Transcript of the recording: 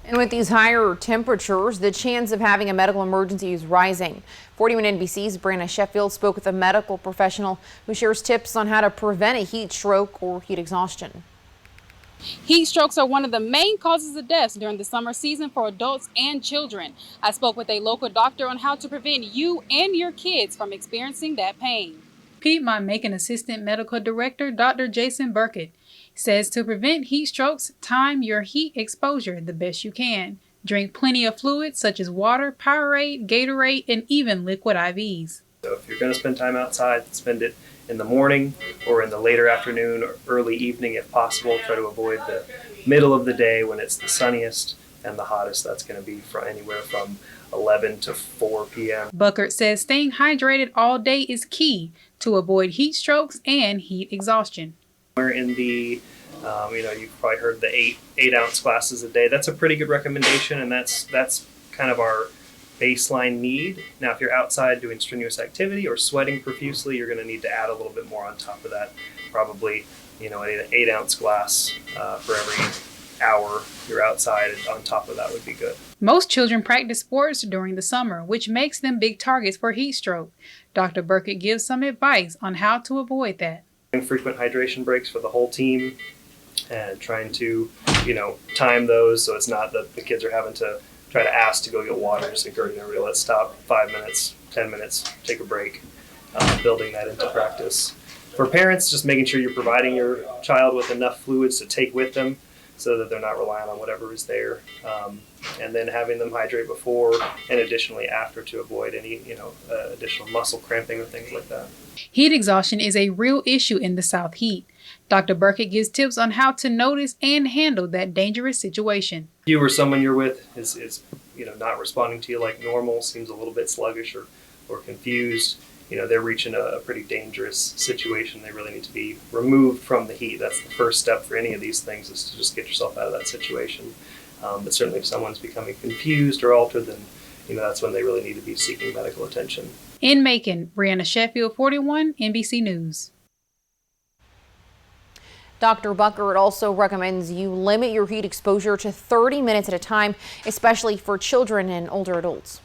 And with these higher temperatures, the chance of having a medical emergency is rising. 41 NBC's Brianna Sheffield spoke with a medical professional who shares tips on how to prevent a heat stroke or heat exhaustion. Heat strokes are one of the main causes of deaths during the summer season for adults and children. I spoke with a local doctor on how to prevent you and your kids from experiencing that pain. Piedmont Macon Assistant Medical Director Dr. Jason Burkett says to prevent heat strokes, time your heat exposure the best you can. Drink plenty of fluids such as water, Powerade, Gatorade, and even liquid IVs. So if you're going to spend time outside, spend it in the morning or in the later afternoon or early evening if possible. Try to avoid the middle of the day when it's the sunniest and the hottest. That's going to be anywhere from 11 to 4 p.m. Buckert says staying hydrated all day is key to avoid heat strokes and heat exhaustion. We're in the, you've probably heard the eight ounce glasses a day. That's a pretty good recommendation, and that's kind of our baseline need. Now, if you're outside doing strenuous activity or sweating profusely, you're going to need to add a little bit more on top of that. Probably, an 8 ounce glass for every hour you're outside. On top of that would be good. Most children practice sports during the summer, which makes them big targets for heat stroke. Dr. Burkett gives some advice on how to avoid that. Frequent hydration breaks for the whole team and trying to, time those so it's not that the kids are having to try to ask to go get water. Just encouraging everybody, let's stop 5 minutes, 10 minutes, take a break, building that into practice. For parents, just making sure you're providing your child with enough fluids to take with them so that they're not relying on whatever is there. And then having them hydrate before and additionally after to avoid any, additional muscle cramping or things like that. Heat exhaustion is a real issue in the South Heat. Dr. Burkett gives tips on how to notice and handle that dangerous situation. If you or someone you're with is not responding to you like normal, seems a little bit sluggish or confused, they're reaching a pretty dangerous situation. They really need to be removed from the heat. That's the first step for any of these things, is to just get yourself out of that situation. But certainly if someone's becoming confused or altered, then that's when they really need to be seeking medical attention. In Macon, Brianna Sheffield, 41 NBC News. Dr. Buckert also recommends you limit your heat exposure to 30 minutes at a time, especially for children and older adults.